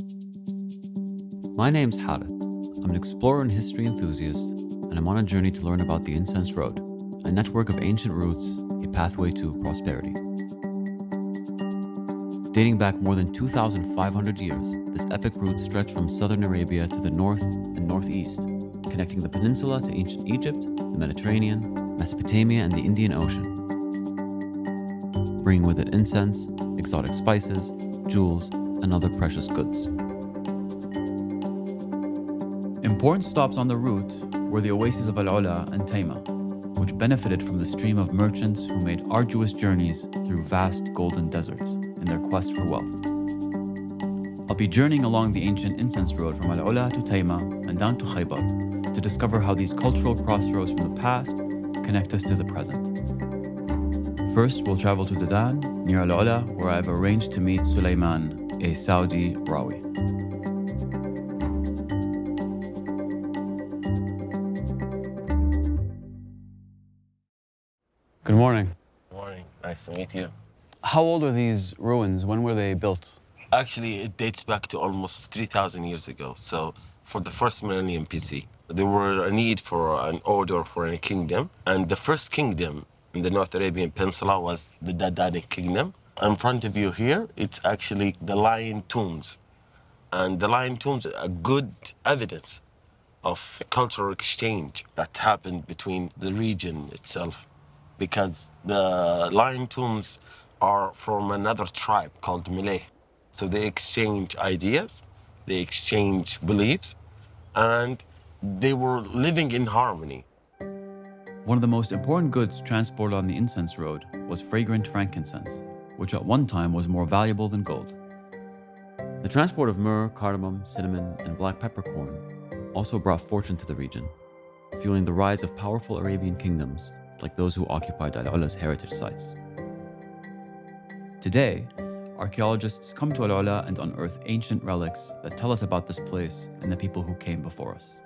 My name's Hareth. I'm an explorer and history enthusiast, and I'm on a journey to learn about the Incense Road, a network of ancient routes, a pathway to prosperity. Dating back more than 2,500 years, this epic route stretched from southern Arabia to the north and northeast, connecting the peninsula to ancient Egypt, the Mediterranean, Mesopotamia, and the Indian Ocean, bringing with it incense, exotic spices, jewels, and other precious goods. Important stops on the route were the oases of AlUla and Tayma, which benefited from the stream of merchants who made arduous journeys through vast golden deserts in their quest for wealth. I'll be journeying along the ancient Incense Road from AlUla to Tayma and down to Khaybar to discover how these cultural crossroads from the past connect us to the present. First, we'll travel to Dadan, near AlUla, where I've arranged to meet Sulaiman, a Saudi Rawi. Good morning. Morning, nice to meet you. How old are these ruins? When were they built? Actually, it dates back to almost 3,000 years ago. So, for the first millennium BC, there were a need for an order for a kingdom. And the first kingdom in the North Arabian Peninsula was the Dadanite Kingdom. In front of you here, it's actually the lion tombs. And the lion tombs are a good evidence of cultural exchange that happened between the region itself, because the lion tombs are from another tribe called Malay. So they exchange ideas, they exchange beliefs, and they were living in harmony. One of the most important goods transported on the Incense Road was fragrant frankincense, which at one time was more valuable than gold. The transport of myrrh, cardamom, cinnamon, and black peppercorn also brought fortune to the region, fueling the rise of powerful Arabian kingdoms like those who occupied AlUla's heritage sites. Today, archaeologists come to AlUla and unearth ancient relics that tell us about this place and the people who came before us.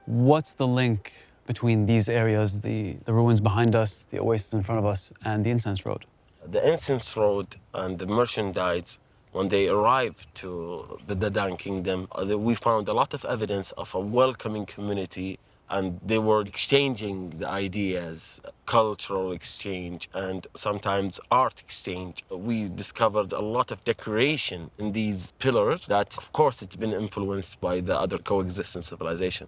What's the link between these areas, the ruins behind us, the oasis in front of us, and the Incense Road? The Incense Road and the merchandise, when they arrived to the Dadan Kingdom, we found a lot of evidence of a welcoming community, and they were exchanging the ideas, cultural exchange, and sometimes art exchange. We discovered a lot of decoration in these pillars that, of course, it's been influenced by the other coexisting civilization.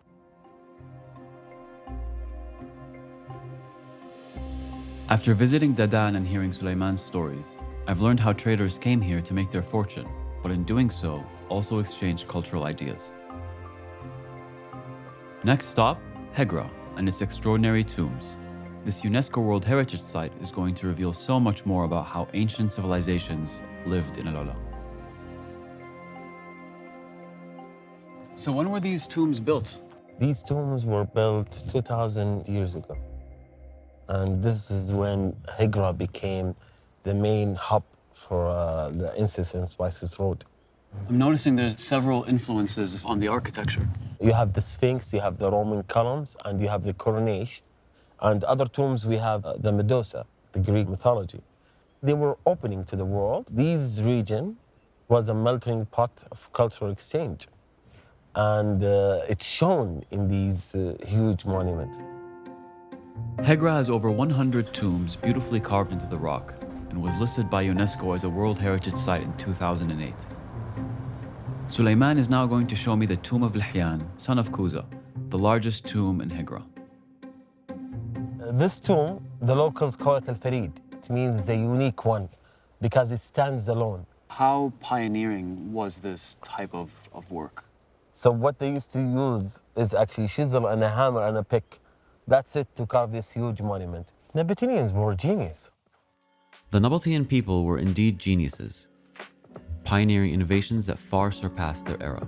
After visiting Dadan and hearing Sulaiman's stories, I've learned how traders came here to make their fortune, but in doing so, also exchanged cultural ideas. Next stop, Hegra and its extraordinary tombs. This UNESCO World Heritage Site is going to reveal so much more about how ancient civilizations lived in AlUla. So when were these tombs built? These tombs were built 2,000 years ago. And this is when Hegra became the main hub for the Incense and Spices Road. I'm noticing there's several influences on the architecture. You have the Sphinx, you have the Roman columns, and you have the coronation. And other tombs, we have the Medusa, the Greek mythology. They were opening to the world. This region was a melting pot of cultural exchange. And it's shown in these huge monuments. Hegra has over 100 tombs beautifully carved into the rock and was listed by UNESCO as a World Heritage Site in 2008. Sulaiman is now going to show me the tomb of Lihyan, son of Kuza, the largest tomb in Hegra. This tomb, the locals call it Al-Farid. It means the unique one because it stands alone. How pioneering was this type of work? So what they used to use is actually chisel and a hammer and a pick. That's it to carve this huge monument. Nabataeans were genius. The Nabataean people were indeed geniuses, pioneering innovations that far surpassed their era.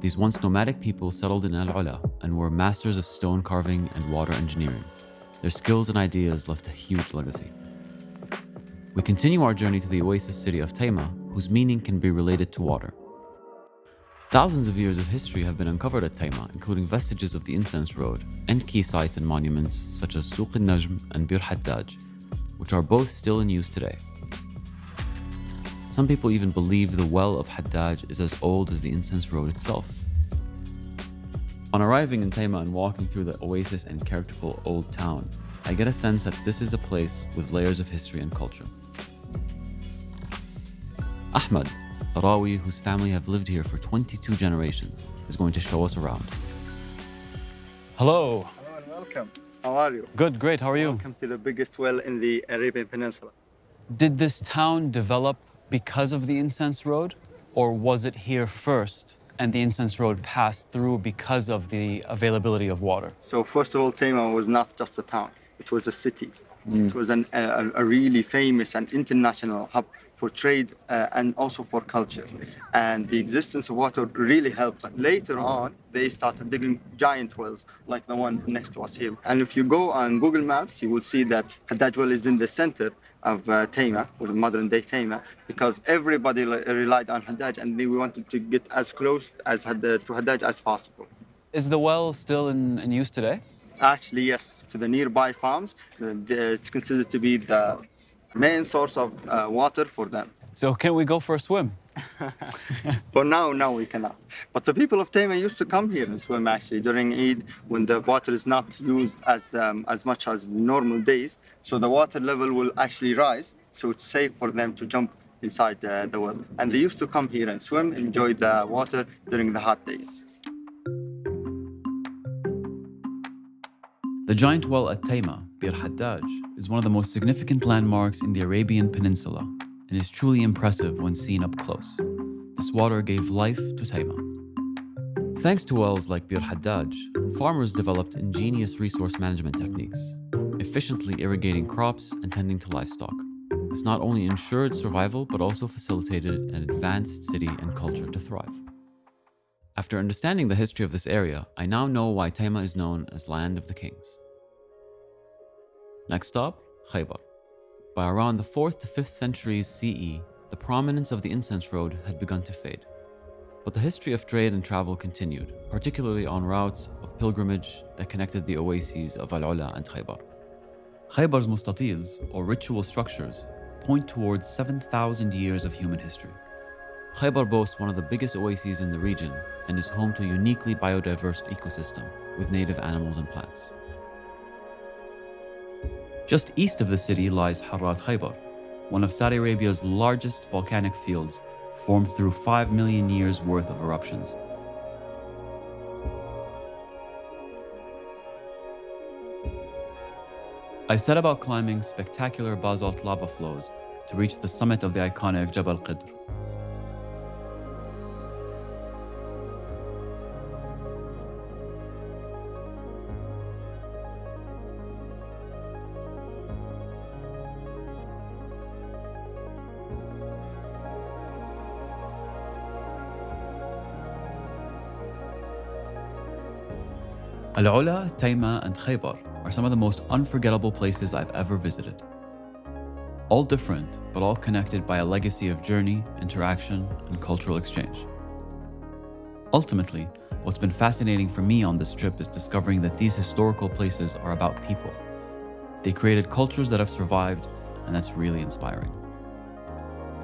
These once nomadic people settled in AlUla and were masters of stone carving and water engineering. Their skills and ideas left a huge legacy. We continue our journey to the oasis city of Tayma, whose meaning can be related to water. Thousands of years of history have been uncovered at Tayma, including vestiges of the Incense Road and key sites and monuments such as Souq al-Najm and Bir Hattaj, which are both still in use today. Some people even believe the well of Haddaj is as old as the Incense Road itself. On arriving in Tayma and walking through the oasis and characterful old town, I get a sense that this is a place with layers of history and culture. Ahmad, a Rawi whose family have lived here for 22 generations, is going to show us around. Hello. Hello and welcome. How are you? Good, great. How are you? Welcome to the biggest well in the Arabian Peninsula. Did this town develop because of the Incense Road, or was it here first and the Incense Road passed through because of the availability of water? So first of all, Tayma was not just a town, it was a city. It was a really famous and international hub for trade and also for culture. And the existence of water really helped. But later on, they started digging giant wells like the one next to us here. And if you go on Google Maps, you will see that Haddaj well is in the center of Tayma, or modern day Tayma, because everybody relied on Haddaj and we wanted to get as close as to Haddaj as possible. Is the well still in use today? Actually, yes. To the nearby farms, it's considered to be the main source of water for them. So can we go for a swim? For now, no, we cannot. But the people of Tayma used to come here and swim actually during Eid when the water is not used as much as normal days. So the water level will actually rise. So it's safe for them to jump inside the well. And they used to come here and swim, enjoy the water during the hot days. The giant well at Tayma, Bir Haddaj, is one of the most significant landmarks in the Arabian Peninsula and is truly impressive when seen up close. This water gave life to Tayma. Thanks to wells like Bir Haddaj, farmers developed ingenious resource management techniques, efficiently irrigating crops and tending to livestock. This not only ensured survival, but also facilitated an advanced city and culture to thrive. After understanding the history of this area, I now know why Tayma is known as Land of the Kings. Next stop, Khaybar. By around the 4th to 5th centuries CE, the prominence of the Incense Road had begun to fade. But the history of trade and travel continued, particularly on routes of pilgrimage that connected the oases of AlUla and Khaybar. Khaybar's mustatils, or ritual structures, point towards 7,000 years of human history. Khaybar boasts one of the biggest oases in the region and is home to a uniquely biodiverse ecosystem with native animals and plants. Just east of the city lies Hareth Khaybar, one of Saudi Arabia's largest volcanic fields, formed through 5 million years worth of eruptions. I set about climbing spectacular basalt lava flows to reach the summit of the iconic Jabal Qidr. AlUla, Tayma, and Khaybar are some of the most unforgettable places I've ever visited. All different, but all connected by a legacy of journey, interaction, and cultural exchange. Ultimately, what's been fascinating for me on this trip is discovering that these historical places are about people. They created cultures that have survived, and that's really inspiring.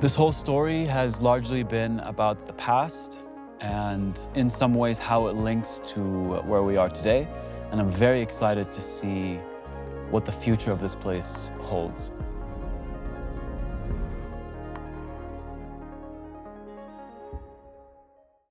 This whole story has largely been about the past, and in some ways how it links to where we are today. And I'm very excited to see what the future of this place holds.